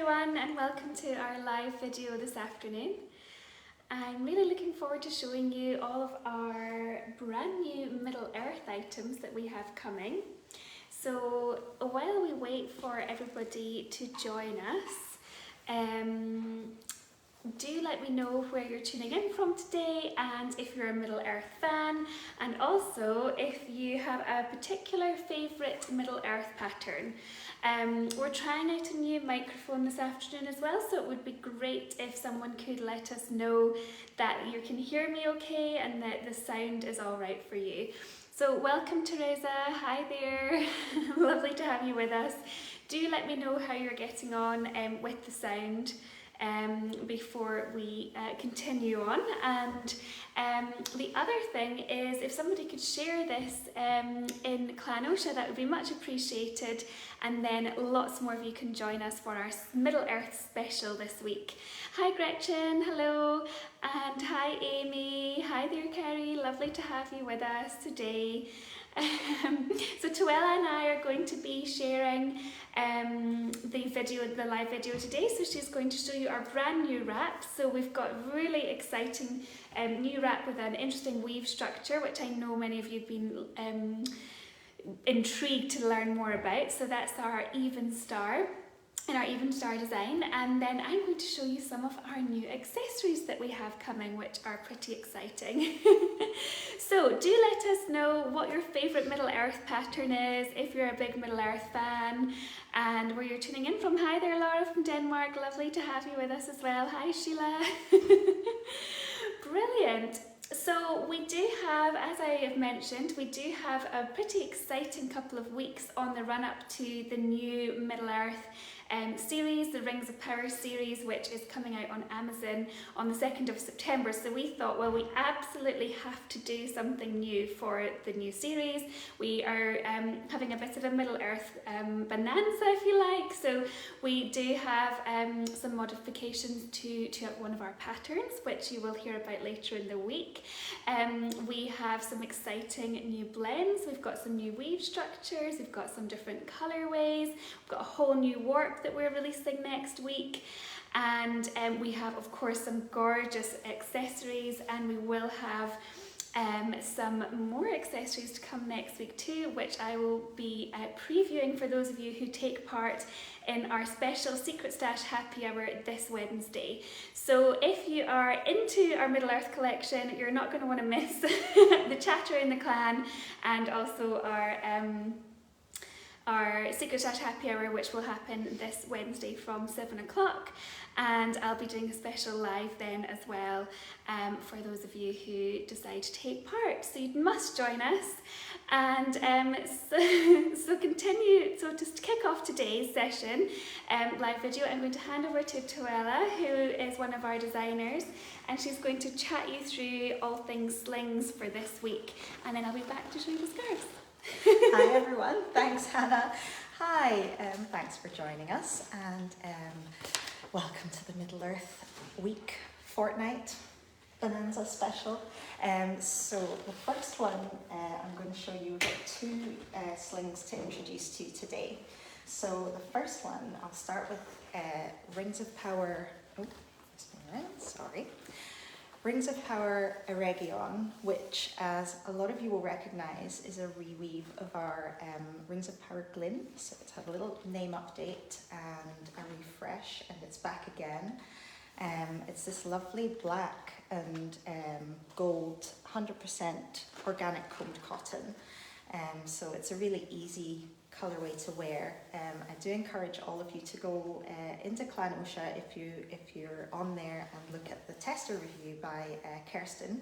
everyone, and welcome to our live video this afternoon. I'm really looking forward to showing you all of our brand new Middle-earth items that we have coming. So while we wait for everybody to join us, do let me know where you're tuning in from today and if you're a Middle-earth fan, and also if you have a particular favourite Middle-earth pattern. We're trying out a new microphone this afternoon as well, so it would be great if someone could let us know that you can hear me okay and that the sound is alright for you. So welcome Teresa, hi there, lovely to have you with us. Do let me know how you're getting on with the sound before we continue on. And the other thing is, if somebody could share this in Clan Oscha, that would be much appreciated, and then lots more of you can join us for our Middle-earth special this week. Hi Gretchen, hello, and hi Amy, hi there Carrie, lovely to have you with us today. So Towera and I are going to be sharing the live video today, so she's going to show you our brand new wrap. So we've got really exciting new wrap with an interesting weave structure, which I know many of you have been intrigued to learn more about. So that's our Evenstar in our Evenstar design, and then I'm going to show you some of our new accessories that we have coming, which are pretty exciting. So do let us know what your favourite Middle-earth pattern is, if you're a big Middle-earth fan, and where you're tuning in from. Hi there Laura from Denmark, lovely to have you with us as well. Hi Sheila. Brilliant. So we do have, as I have mentioned, we do have a pretty exciting couple of weeks on the run up to the new Middle-earth series, the Rings of Power series, which is coming out on Amazon on the 2nd of September. So we thought, well, we absolutely have to do something new for the new series. We are having a bit of a Middle-earth bonanza, if you like. So we do have some modifications to one of our patterns, which you will hear about later in the week. We have some exciting new blends. We've got some new weave structures. We've got some different colorways. We've got a whole new warp that we're releasing next week, and we have of course some gorgeous accessories, and we will have some more accessories to come next week too, which I will be previewing for those of you who take part in our special Secret Stash Happy Hour this Wednesday. So if you are into our Middle-earth collection, you're not going to want to miss the chatter in the clan, and also our Secret Stash Happy Hour, which will happen this Wednesday from 7 o'clock, and I'll be doing a special live then as well for those of you who decide to take part. So you must join us. And so to kick off today's session, live video, I'm going to hand over to Towera, who is one of our designers, and she's going to chat you through all things slings for this week, and then I'll be back to show you the scarves. Hi everyone, thanks Hannah. Hi, thanks for joining us, and welcome to the Middle-earth week, fortnight, bonanza special. So the first one I'm going to show you, we've got two slings to introduce to you today. So the first one, I'll start with Rings of Power, Rings of Power Aragyon, which, as a lot of you will recognise, is a reweave of our Rings of Power Glyn. So it's had a little name update and a refresh, and it's back again. It's this lovely black and gold, 100% organic combed cotton. So it's a really easy colourway to wear. I do encourage all of you to go into Clan Oscha if you're on there and look at the tester review by Kirsten,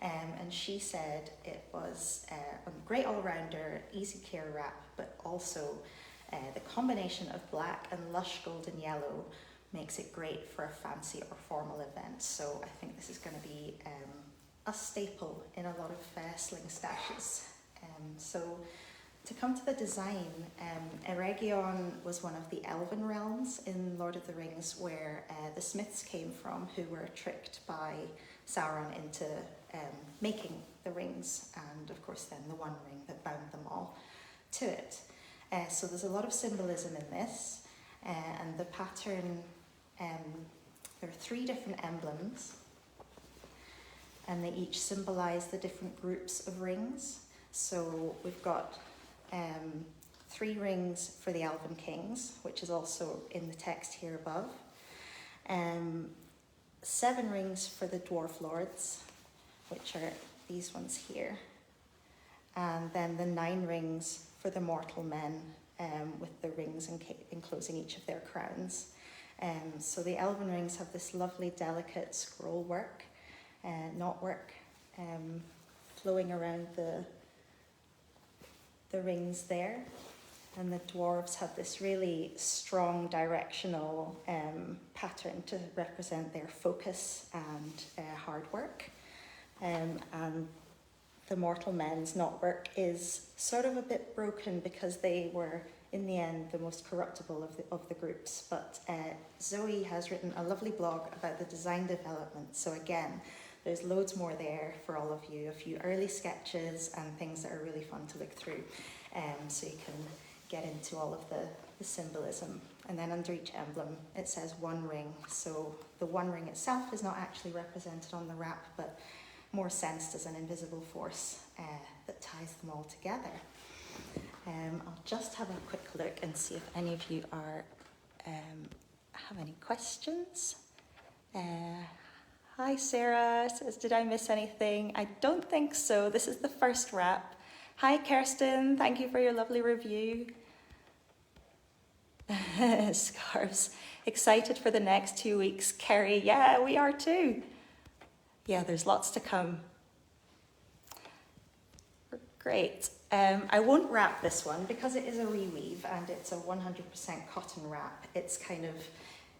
and she said it was a great all-rounder, easy care wrap, but also the combination of black and lush golden yellow makes it great for a fancy or formal event. So I think this is going to be a staple in a lot of sling stashes. So to come to the design, Aragyon was one of the elven realms in Lord of the Rings where the smiths came from, who were tricked by Sauron into making the rings, and of course then the one ring that bound them all to it. So there's a lot of symbolism in this. And the pattern, there are 3 different emblems, and they each symbolize the different groups of rings. So we've got 3 rings for the Elven Kings, which is also in the text here above. 7 rings for the Dwarf Lords, which are these ones here. And then the 9 rings for the mortal men, with the rings enclosing each of their crowns. So the Elven rings have this lovely, delicate scroll work, knotwork, flowing around the rings there. And the dwarves have this really strong directional pattern to represent their focus and hard work. And the mortal men's knotwork is sort of a bit broken because they were, in the end, the most corruptible of the groups. But Zoe has written a lovely blog about the design development. So again, there's loads more there for all of you, a few early sketches and things that are really fun to look through. So you can get into all of the symbolism. And then under each emblem, it says 1 ring. So the 1 ring itself is not actually represented on the wrap, but more sensed as an invisible force that ties them all together. I'll just have a quick look and see if any of you are have any questions. Hi Sarah, says, did I miss anything? I don't think so. This is the first wrap. Hi Kirsten, thank you for your lovely review. Scarves, excited for the next 2 weeks. Kerry, yeah, we are too. Yeah, there's lots to come. Great. I won't wrap this one because it is a reweave and it's a 100% cotton wrap. It's kind of,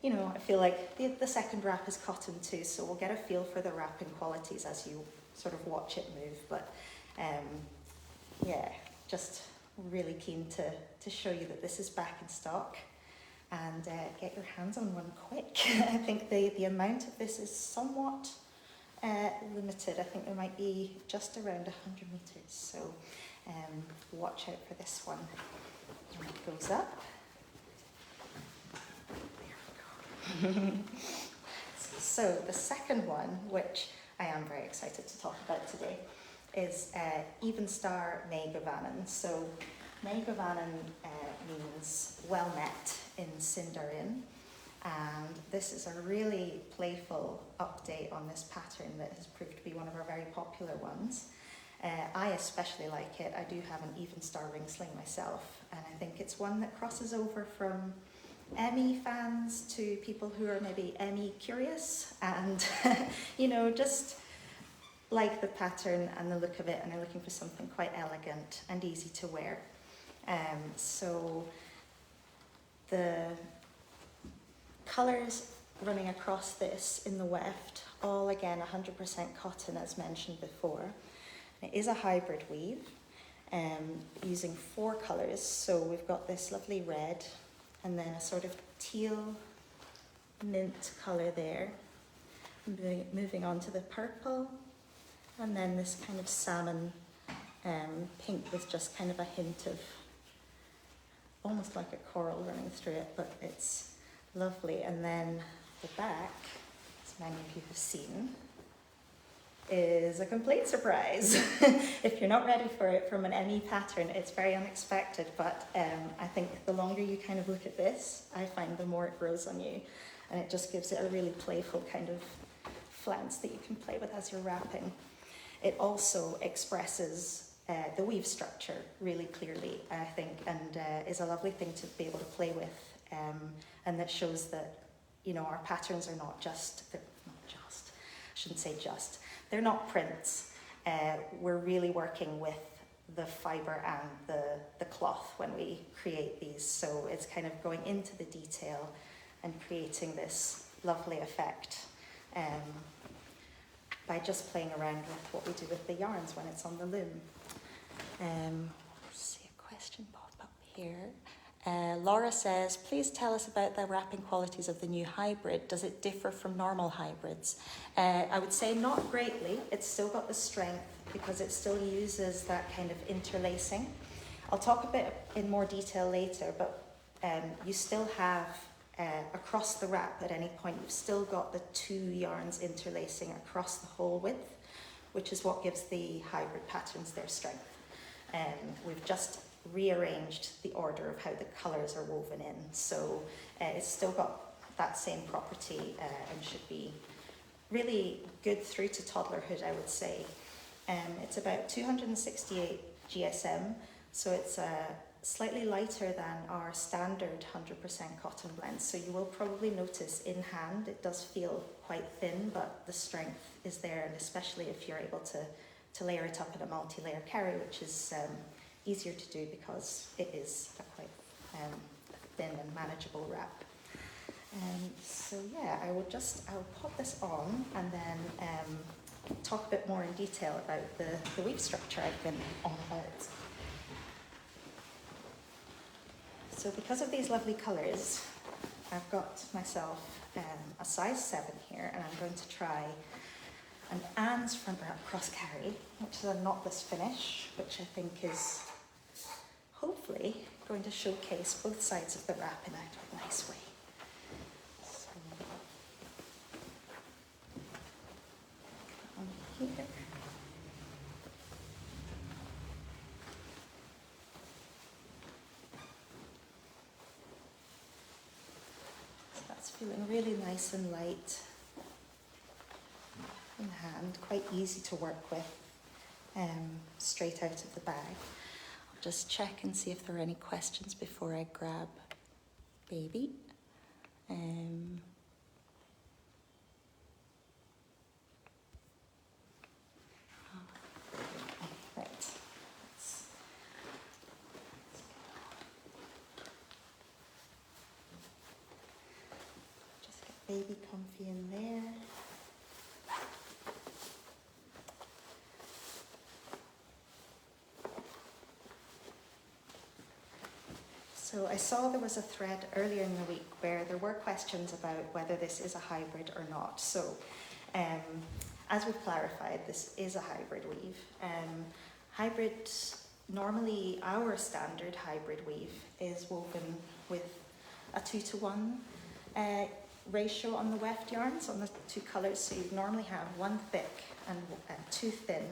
you know, I feel like the second wrap is cotton too, so we'll get a feel for the wrapping qualities as you sort of watch it move. But yeah, just really keen to show you that this is back in stock and get your hands on one quick. I think the amount of this is somewhat limited. I think there might be just around 100 meters, so watch out for this one when it goes up. There we go. So the second one, which I am very excited to talk about today, is Evenstar Mae Govannen. So Mae Govannen means well met in Sindarin, and this is a really playful update on this pattern that has proved to be one of our very popular ones. I especially like it. I do have an Evenstar ring sling myself, and I think it's one that crosses over from Emmy fans to people who are maybe Emmy curious and you know, just like the pattern and the look of it and are looking for something quite elegant and easy to wear. So the colours running across this in the weft, all again 100% cotton as mentioned before. It is a hybrid weave using 4 colours. So we've got this lovely red and then a sort of teal mint colour there. Moving on to the purple and then this kind of salmon pink with just kind of a hint of almost like a coral running through it, but it's lovely. And then the back, as many of you have seen, is a complete surprise. If you're not ready for it from an Emmy pattern, it's very unexpected, but I think the longer you kind of look at this, I find the more it grows on you, and it just gives it a really playful kind of flounce that you can play with as you're wrapping. It also expresses the weave structure really clearly, I think, and is a lovely thing to be able to play with, and that shows that, you know, our patterns are not just, they're not prints. We're really working with the fibre and the cloth when we create these, so it's kind of going into the detail and creating this lovely effect by just playing around with what we do with the yarns when it's on the loom. See a question pop up here. Laura says, please tell us about the wrapping qualities of the new hybrid. Does it differ from normal hybrids? I would say not greatly. It's still got the strength because it still uses that kind of interlacing. I'll talk a bit in more detail later, but you still have across the wrap at any point, you've still got the 2 yarns interlacing across the whole width, which is what gives the hybrid patterns their strength. We've just rearranged the order of how the colours are woven in, so it's still got that same property and should be really good through to toddlerhood, I would say. It's about 268 GSM, so it's slightly lighter than our standard 100% cotton blend. So you will probably notice in hand it does feel quite thin, but the strength is there, and especially if you're able to layer it up in a multi-layer carry, which is easier to do because it is a quite thin and manageable wrap. So yeah, I'll pop this on and then talk a bit more in detail about the weave structure I've been on about. So because of these lovely colours, I've got myself a size 7 here, and I'm going to try an Anne's front wrap cross carry, which is a knotless finish, which I think is hopefully going to showcase both sides of the wrap in a nice way. Here. So that's feeling really nice and light in hand, quite easy to work with, straight out of the bag. I'll just check and see if there are any questions before I grab baby. Baby comfy in there. So I saw there was a thread earlier in the week where there were questions about whether this is a hybrid or not. So as we've clarified, this is a hybrid weave. Hybrid, normally our standard hybrid weave is woven with a 2-to-1 ratio on the weft yarns, on the 2 colours, so you normally have 1 thick and 2 thin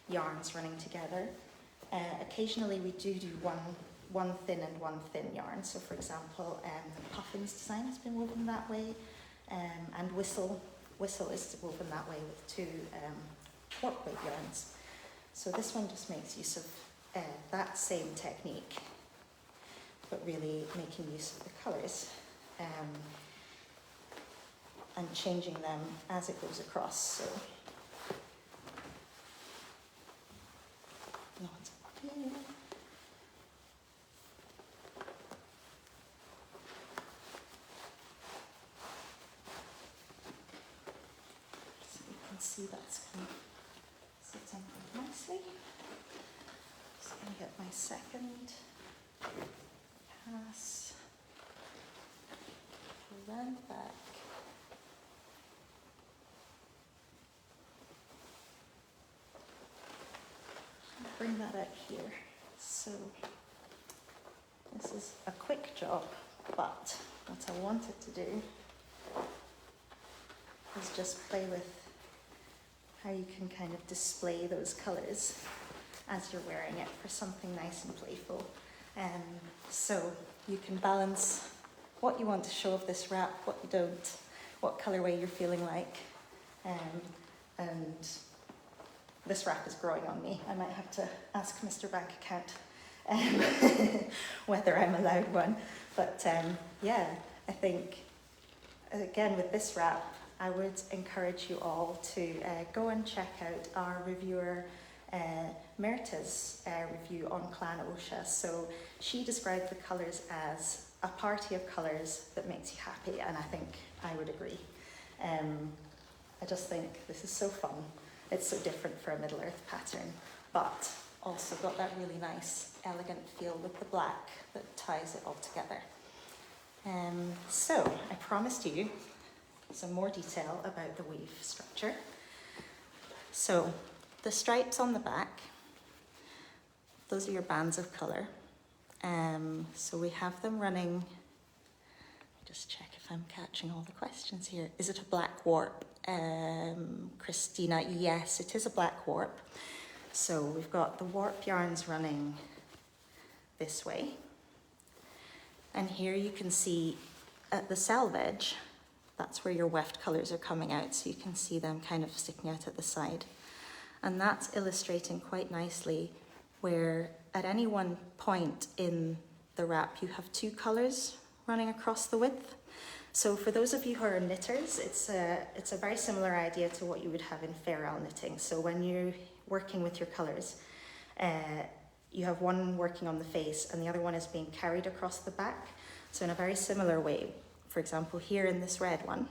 yarns running together. Occasionally we do one thin and 1 thin yarn, so for example the Puffins design has been woven that way, and Whistle is woven that way with 2 warp weight yarns. So this one just makes use of that same technique, but really making use of the colours. And changing them as it goes across. So lots up here. So you can see that's kind of sitting quite nicely. Just going to get my second pass around the back. Bring that out here. So this is a quick job, but what I wanted to do is just play with how you can kind of display those colours as you're wearing it for something nice and playful. So you can balance what you want to show of this wrap, what you don't, what colourway you're feeling like, and this wrap is growing on me. I might have to ask Mr. Bank Account whether I'm allowed one. But yeah, I think, again, with this wrap, I would encourage you all to go and check out our reviewer Merta's review on Clan Oscha. So she described the colours as a party of colours that makes you happy, and I think I would agree. I just think this is so fun. It's so different for a Middle-earth pattern, but also got that really nice, elegant feel with the black that ties it all together. So I promised you some more detail about the weave structure. So the stripes on the back, those are your bands of colour. So we have them running, just check if I'm catching all the questions here. Is it a black warp? Christina, yes, it is a black warp. So we've got the warp yarns running this way. And here you can see at the selvage edge, that's where your weft colours are coming out. So you can see them kind of sticking out at the side. And that's illustrating quite nicely where at any one point in the wrap you have two colours running across the width. So for those of you who are knitters, it's a very similar idea to what you would have in Fairell knitting. So when you're working with your colours, you have one working on the face and the other one is being carried across the back. So in a very similar way, for example, here in this red one,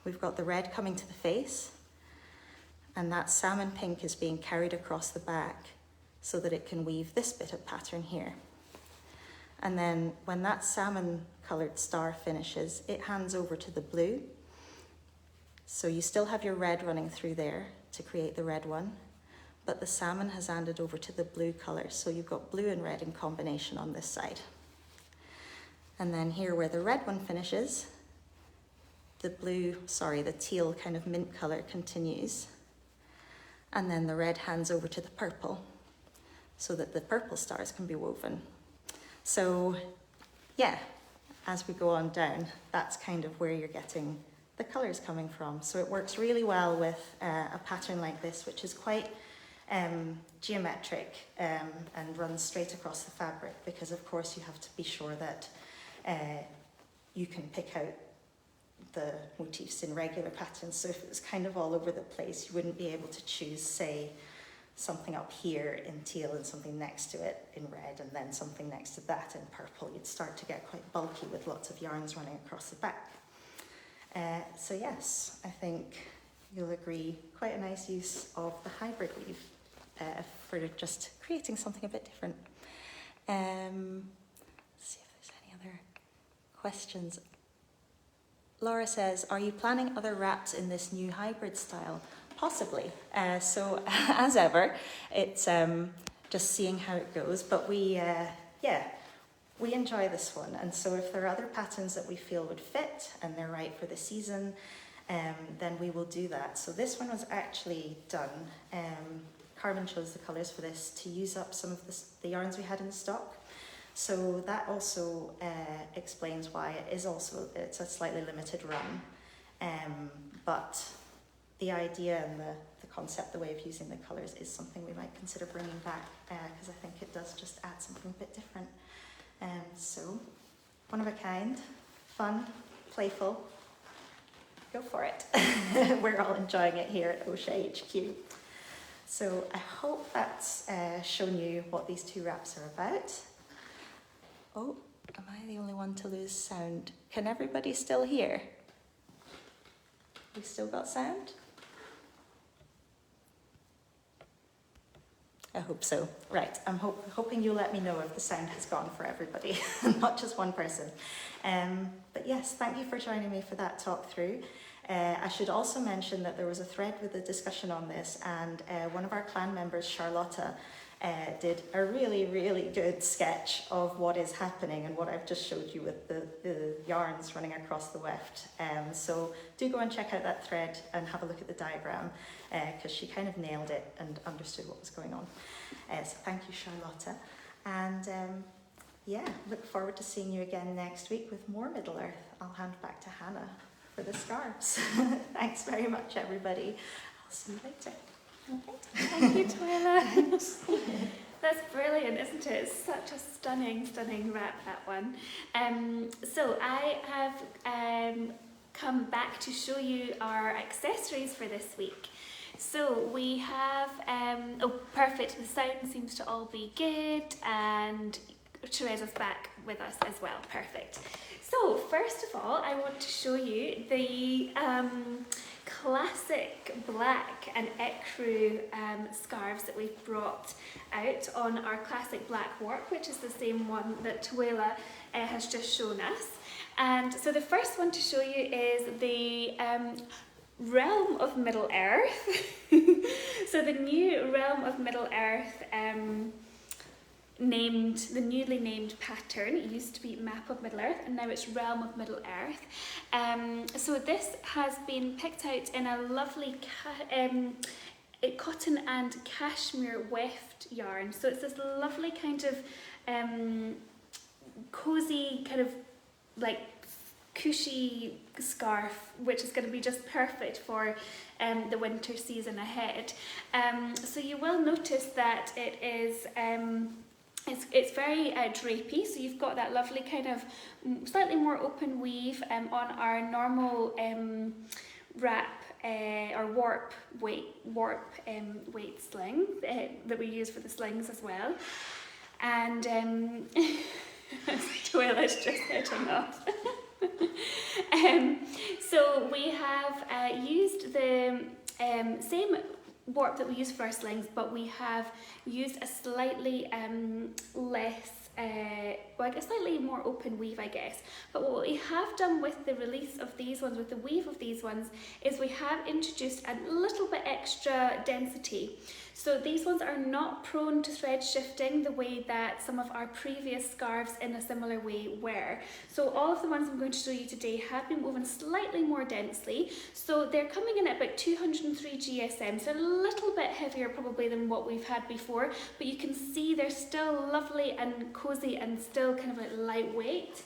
we've got the red coming to the face and that salmon pink is being carried across the back so that it can weave this bit of pattern here. And then when that salmon coloured star finishes, it hands over to the blue. So you still have your red running through there to create the red one, but the salmon has handed over to the blue colour. So you've got blue and red in combination on this side. And then here where the red one finishes, the teal kind of mint colour continues. And then the red hands over to the purple so that the purple stars can be woven. So yeah, as we go on down, that's kind of where you're getting the colours coming from. So it works really well with a pattern like this, which is quite geometric and runs straight across the fabric, because of course you have to be sure that you can pick out the motifs in regular patterns. So if it was kind of all over the place, you wouldn't be able to choose, say, something up here in teal and something next to it in red and then something next to that in purple. You'd start to get quite bulky with lots of yarns running across the back. So yes, I think you'll agree, quite a nice use of the hybrid weave for just creating something a bit different. Let's see if there's any other questions. Laura says, are you planning other wraps in this new hybrid style? Possibly. So as ever, it's just seeing how it goes. But we enjoy this one. And so if there are other patterns that we feel would fit and they're right for the season, then we will do that. So this one was actually done. Carmen chose the colours for this to use up some of the yarns we had in stock. So that also explains why it's a slightly limited run. But the idea and the concept, the way of using the colours is something we might consider bringing back, because I think it does just add something a bit different. So, one of a kind, fun, playful, go for it. We're all enjoying it here at Oscha HQ. So I hope that's shown you what these two wraps are about. Oh, am I the only one to lose sound? Can everybody still hear? We still got sound? I hope so. Right, I'm hoping you'll let me know if the sound has gone for everybody, not just one person. But yes, thank you for joining me for that talk through. I should also mention that there was a thread with a discussion on this, and one of our clan members, Charlotta, did a really, really good sketch of what is happening and what I've just showed you with the yarns running across the weft. So do go and check out that thread and have a look at the diagram, because she kind of nailed it and understood what was going on. So thank you, Charlotta. And yeah, look forward to seeing you again next week with more Middle-earth. I'll hand back to Hannah for the scarves. Thanks very much, everybody. I'll see you later. Okay. Thank you, Towera. That's brilliant, isn't it? It's such a stunning, stunning wrap, that one. So I have come back to show you our accessories for this week. So we have, oh perfect, the sound seems to all be good, and Theresa's back with us as well, perfect. So first of all, I want to show you the classic black and ecru scarves that we've brought out on our classic black warp, which is the same one that Towera has just shown us. And so the first one to show you is the Realm of Middle-earth. So the new Realm of Middle-earth the newly named pattern. It used to be Map of Middle-earth and now it's Realm of Middle-earth. So this has been picked out in a lovely cotton and cashmere weft yarn. So it's this lovely kind of cozy kind of like cushy scarf, which is going to be just perfect for the winter season ahead. So you will notice that it is it's very drapey, so you've got that lovely kind of slightly more open weave on our normal wrap or warp weight sling that we use for the slings as well. And Tower's just heading off. So we have used the same warp that we use for our slings, but we have used a slightly less, like a slightly more open weave, I guess. But what we have done with the release of these ones, with the weave of these ones, is we have introduced a little bit extra density. So these ones are not prone to thread shifting the way that some of our previous scarves in a similar way were. So all of the ones I'm going to show you today have been woven slightly more densely. So they're coming in at about 203 GSM, so a little bit heavier probably than what we've had before, but you can see they're still lovely and cozy and still kind of like lightweight.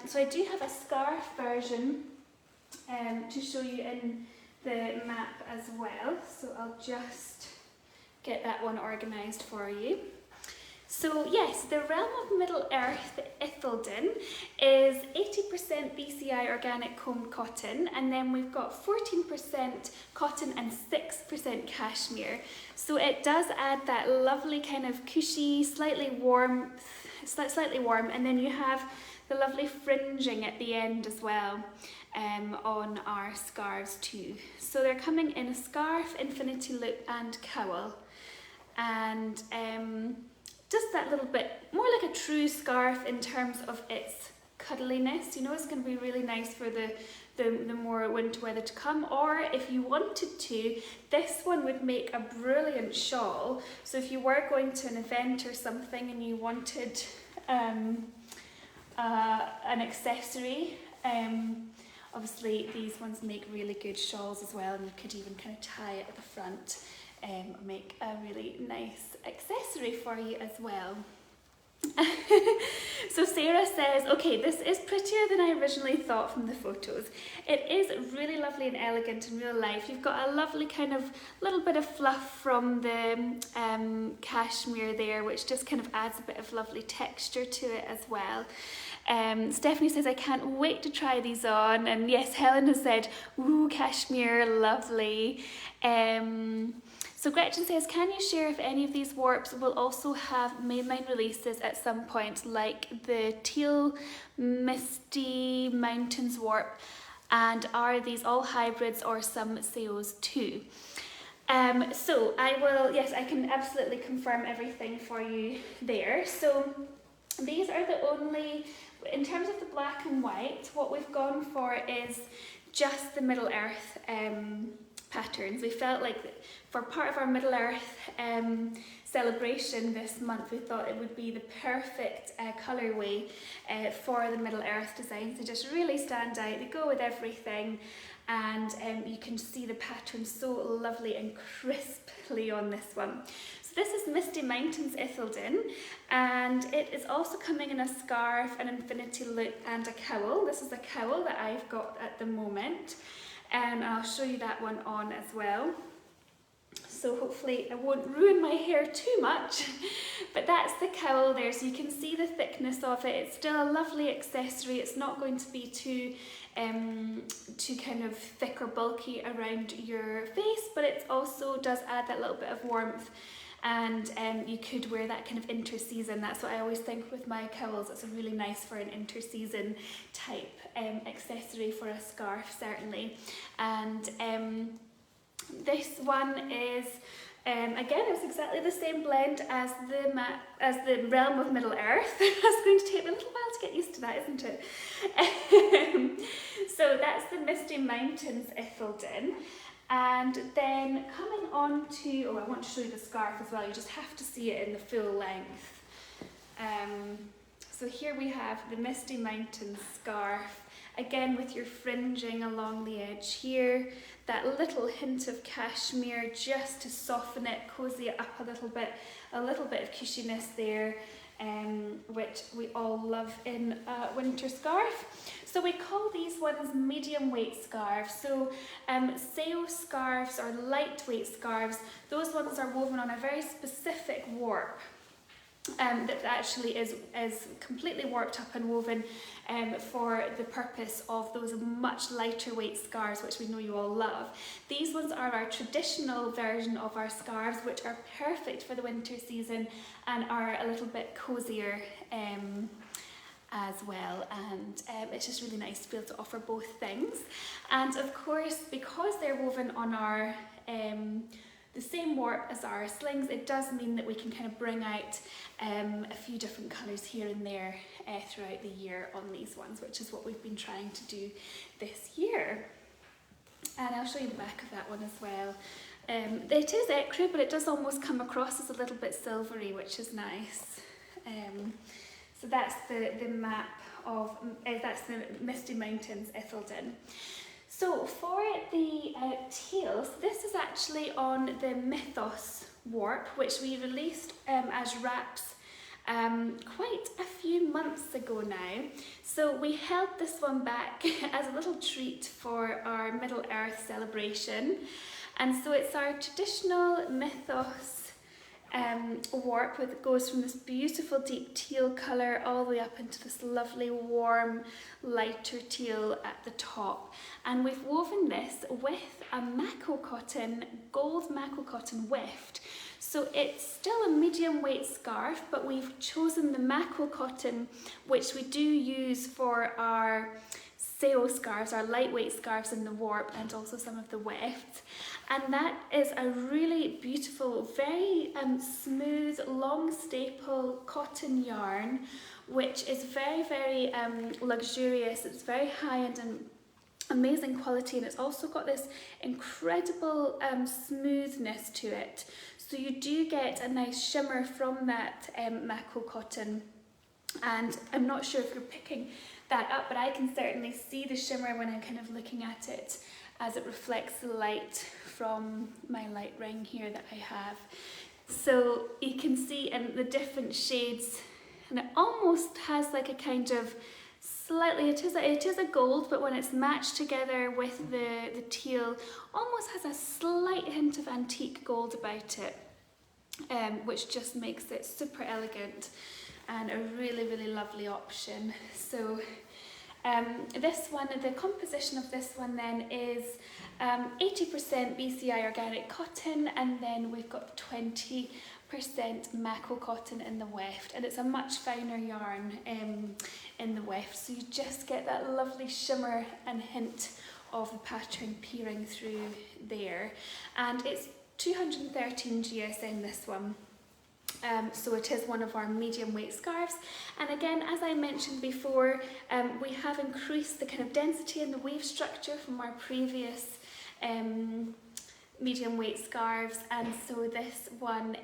So I do have a scarf version to show you in the map as well. So I'll just get that one organised for you. So yes, the Realm of Middle-earth Ithildin is 80% BCI organic combed cotton, and then we've got 14% cotton and 6% cashmere. So it does add that lovely kind of cushy, slightly warm, and then you have the lovely fringing at the end as well on our scarves too. So they're coming in a scarf, infinity loop and cowl. And just that little bit more like a true scarf in terms of its cuddliness. You know, it's going to be really nice for the more winter weather to come. Or if you wanted to, this one would make a brilliant shawl. So if you were going to an event or something and you wanted an accessory, obviously these ones make really good shawls as well, and you could even kind of tie it at the front. Make a really nice accessory for you as well. So Sarah says, okay, this is prettier than I originally thought from the photos. It is really lovely and elegant in real life. You've got a lovely kind of little bit of fluff from the cashmere there, which just kind of adds a bit of lovely texture to it as well. Stephanie says, I can't wait to try these on. And yes, Helen has said, ooh, cashmere, lovely. So Gretchen says, can you share if any of these warps will also have mainline releases at some point, like the Teal Misty Mountains warp, and are these all hybrids or some SEOs too? So I will, yes, I can absolutely confirm everything for you there. So these are the only, in terms of the black and white, what we've gone for is just the Middle-earth patterns. We felt like for part of our Middle-earth celebration this month, we thought it would be the perfect colourway for the Middle-earth designs. They just really stand out, they go with everything, and you can see the pattern so lovely and crisply on this one. So this is Misty Mountains Ithildin, and it is also coming in a scarf, an infinity loop and a cowl. This is a cowl that I've got at the moment, and I'll show you that one on as well. So hopefully I won't ruin my hair too much, but that's the cowl there, so you can see the thickness of it. It's still a lovely accessory. It's not going to be too kind of thick or bulky around your face, but it also does add that little bit of warmth, and you could wear that kind of inter-season. That's what I always think with my cowls. It's really nice for an inter-season type accessory for a scarf, certainly. And this one is, again, it's exactly the same blend as the Realm of Middle-earth. It's going to take me a little while to get used to that, isn't it? So that's the Misty Mountains Ithildin. And then coming on to, oh, I want to show you the scarf as well. You just have to see it in the full length. So here we have the Misty Mountains scarf, again with your fringing along the edge here, that little hint of cashmere just to soften it, cozy it up a little bit of cushiness there, which we all love in a winter scarf. So we call these ones medium weight scarves. So sail scarves or lightweight scarves, those ones are woven on a very specific warp. That actually is completely warped up and woven for the purpose of those much lighter weight scarves, which we know you all love. These ones are our traditional version of our scarves, which are perfect for the winter season and are a little bit cozier as well, and it's just really nice to be able to offer both things. And of course, because they're woven on our the same warp as our slings, it does mean that we can kind of bring out a few different colours here and there throughout the year on these ones, which is what we've been trying to do this year. And I'll show you the back of that one as well. It is ecru, but it does almost come across as a little bit silvery, which is nice. So that's the map of, that's the Misty Mountains Ithildin. So for the Teal, so this is actually on the Mythos warp, which we released as wraps quite a few months ago now. So we held this one back as a little treat for our Middle-earth celebration. And so it's our traditional Mythos warp, which goes from this beautiful deep teal colour all the way up into this lovely warm lighter teal at the top. And we've woven this with a Mako cotton, gold Mako cotton weft. So it's still a medium weight scarf, but we've chosen the Mako cotton, which we do use for our sail scarves, our lightweight scarves in the warp, and also some of the wefts. And that is a really beautiful, very smooth, long staple cotton yarn, which is very, very luxurious. It's very high-end and amazing quality, and it's also got this incredible smoothness to it. So you do get a nice shimmer from that Mako cotton, and I'm not sure if you're picking that up, but I can certainly see the shimmer when I'm kind of looking at it as it reflects the light from my light ring here that I have. So you can see in the different shades, and it almost has like a kind of slightly, it is a gold, but when it's matched together with the teal, almost has a slight hint of antique gold about it, which just makes it super elegant and a really, really lovely option. So this one, the composition of this one then is 80% BCI organic cotton, and then we've got 20% Mako cotton in the weft, and it's a much finer yarn in the weft, so you just get that lovely shimmer and hint of the pattern peering through there. And it's 213 GSM, this one. So it is one of our medium weight scarves, and again, as I mentioned before, we have increased the kind of density and the weave structure from our previous medium weight scarves, and so this one,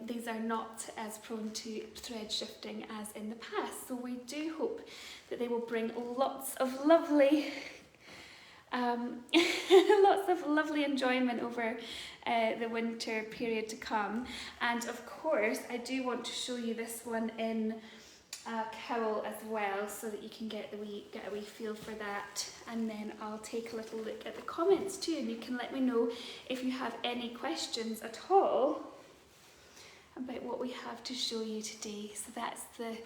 these are not as prone to thread shifting as in the past, so we do hope that they will bring lots of lovely lots of lovely enjoyment over the winter period to come. And of course, I do want to show you this one in a cowl as well, so that you can get a wee feel for that. And then I'll take a little look at the comments too, and you can let me know if you have any questions at all about what we have to show you today. So that's the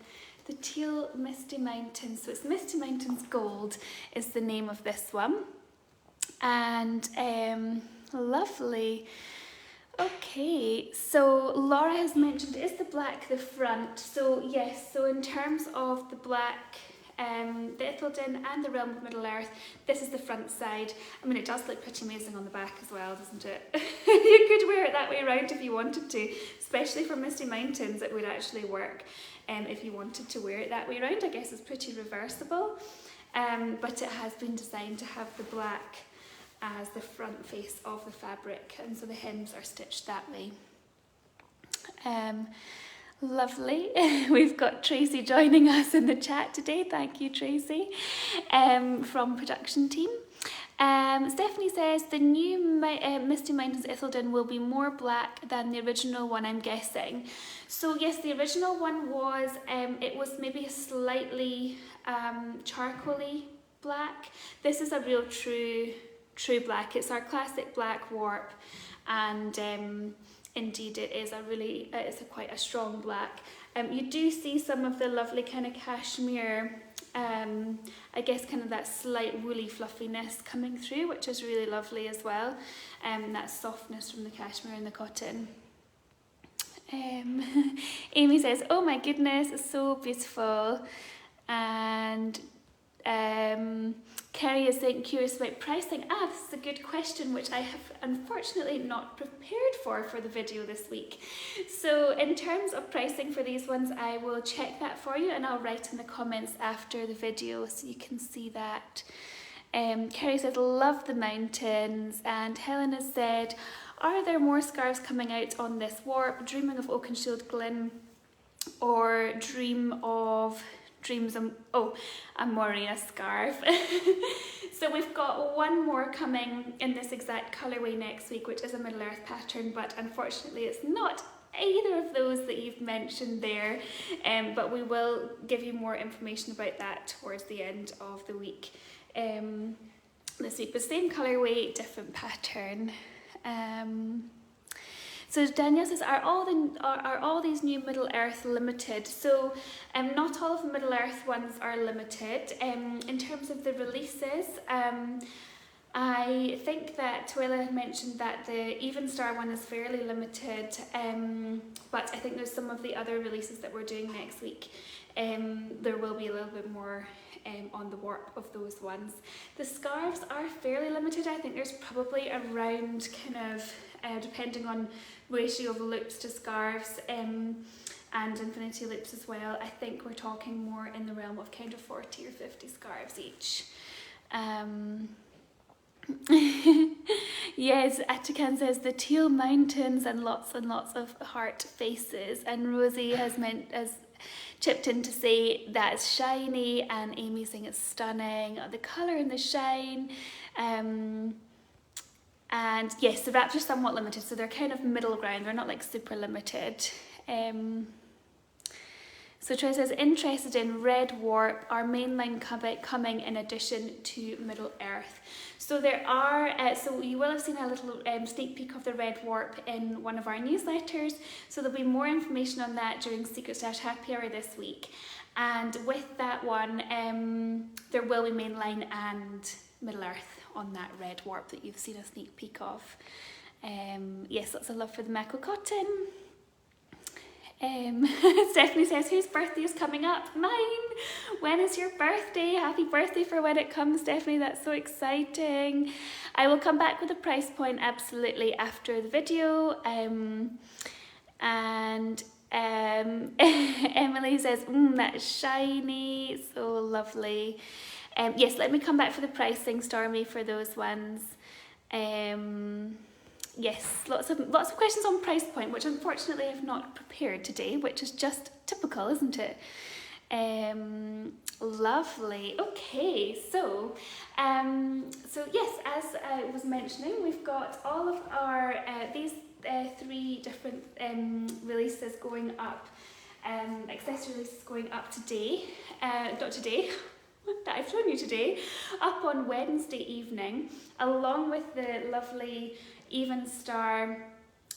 Teal Misty Mountains. So it's Misty Mountains Gold is the name of this one. And lovely. Okay, so Laura has mentioned, is the black the front? So yes, so in terms of the black, the Ithildin and the Realm of Middle-earth, this is the front side. I mean, it does look pretty amazing on the back as well, doesn't it? You could wear it that way around if you wanted to, especially for Misty Mountains. It would actually work if you wanted to wear it that way around. I guess it's pretty reversible, but it has been designed to have the black as the front face of the fabric, and so the hems are stitched that way. Lovely. We've got Tracy joining us in the chat today. Thank you, Tracy, from production team. Stephanie says the new Misty Mountains Ithildin will be more black than the original one, I'm guessing. So yes, the original one was, it was maybe a slightly charcoaly black. This is a real true black. It's our classic black warp, and indeed it is it's quite a strong black. You do see some of the lovely kind of cashmere, I guess kind of that slight woolly fluffiness coming through, which is really lovely as well. That softness from the cashmere and the cotton. Amy says, oh my goodness, it's so beautiful. And Kerry is saying, curious about pricing. This is a good question, which I have unfortunately not prepared for the video this week. So in terms of pricing for these ones, I will check that for you and I'll write in the comments after the video so you can see that. Kerry says, love the mountains. And Helen has said, are there more scarves coming out on this warp? Dreaming of Oakenshield Glyn, or a Moria scarf. So we've got one more coming in this exact colourway next week, which is a Middle-earth pattern, but unfortunately it's not either of those that you've mentioned there, but we will give you more information about that towards the end of the week. This week, but same colourway, different pattern. So Danielle says, are all these new Middle-earth limited? So not all of the Middle-earth ones are limited. In terms of the releases, I think that Towera had mentioned that the Evenstar one is fairly limited, but I think there's some of the other releases that we're doing next week. There will be a little bit more on the warp of those ones. The scarves are fairly limited. I think there's probably around kind of, depending on ratio of loops to scarves and infinity loops as well, I think we're talking more in the realm of kind of 40 or 50 scarves each. Yes, Atakan says the Teal Mountains and lots of heart faces, and Rosie has chipped in to say that's shiny, and Amy saying it's stunning, the colour and the shine. And yes, the wraps are somewhat limited, so they're kind of middle ground, they're not like super limited. So Trey says, interested in Red Warp, our mainline coming in addition to Middle-earth. So there are, so you will have seen a little sneak peek of the Red Warp in one of our newsletters. So there'll be more information on that during Secret Happy Hour this week. And with that one, there will be mainline and Middle-earth on that Red Warp that you've seen a sneak peek of. Yes, lots of love for the Mako Cotton. Stephanie says, whose birthday is coming up? Mine! When is your birthday? Happy birthday for when it comes, Stephanie. That's so exciting. I will come back with a price point absolutely after the video. Emily says, that's shiny, so lovely. Yes, let me come back for the pricing, Stormy, for those ones. Yes, lots of questions on price point, which unfortunately I've not prepared today, which is just typical, isn't it? Lovely. Okay, so yes, as I was mentioning, we've got all of our these three different releases going up, accessory releases going up today. Not today. That I've shown you today, up on Wednesday evening, along with the lovely Evenstar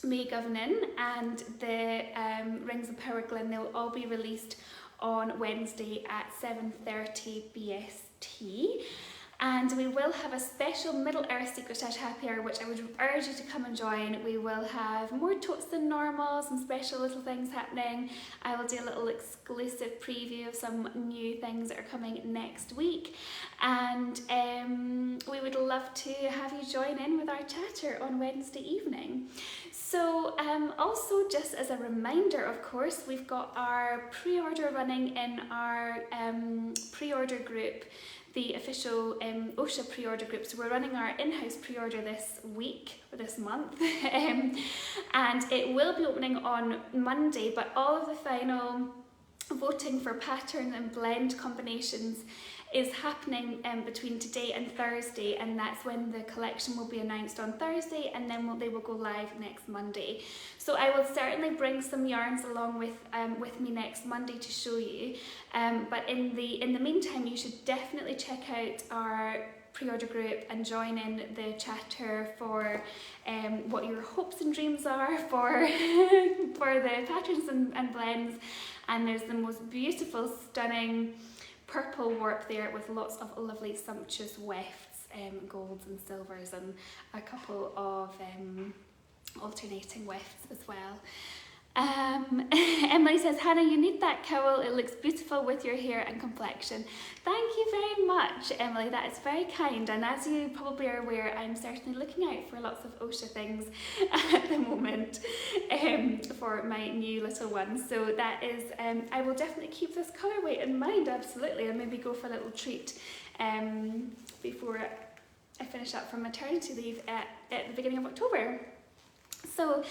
Mae Govannen and the Rings of Power Glyn. They'll all be released on Wednesday at 7:30 BST. And we will have a special Middle-earth Secret Stash Happy Hour, which I would urge you to come and join. We will have more totes than normal, some special little things happening. I will do a little exclusive preview of some new things that are coming next week. And we would love to have you join in with our chatter on Wednesday evening. So also just as a reminder, of course, we've got our pre-order running in our pre-order group. the official Oscha pre-order group. So we're running our in-house pre-order this week, or this month, and it will be opening on Monday, but all of the final voting for pattern and blend combinations is happening between today and Thursday, and that's when the collection will be announced on Thursday, and then they will go live next Monday. So I will certainly bring some yarns along with me next Monday to show you, but in the meantime you should definitely check out our pre-order group and join in the chatter for what your hopes and dreams are for for the patterns and blends. And there's the most beautiful, stunning purple warp there with lots of lovely sumptuous wefts, golds and silvers, and a couple of alternating wefts as well. Emily says, Hannah, you need that cowl, it looks beautiful with your hair and complexion. Thank you very much, Emily, that is very kind, and as you probably are aware, I'm certainly looking out for lots of Oscha things at the moment for my new little one. So that is, I will definitely keep this colourway in mind, absolutely, and maybe go for a little treat before I finish up from maternity leave at the beginning of October. So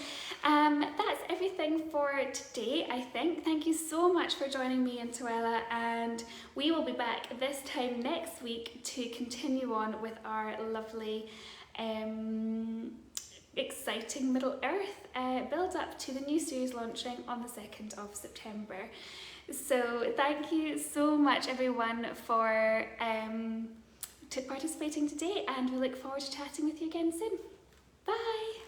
that's everything for today, I think. Thank you so much for joining me in Towera, and we will be back this time next week to continue on with our lovely exciting Middle-earth build up to the new series launching on the 2nd of September. So thank you so much everyone for participating today, and we look forward to chatting with you again soon. Bye!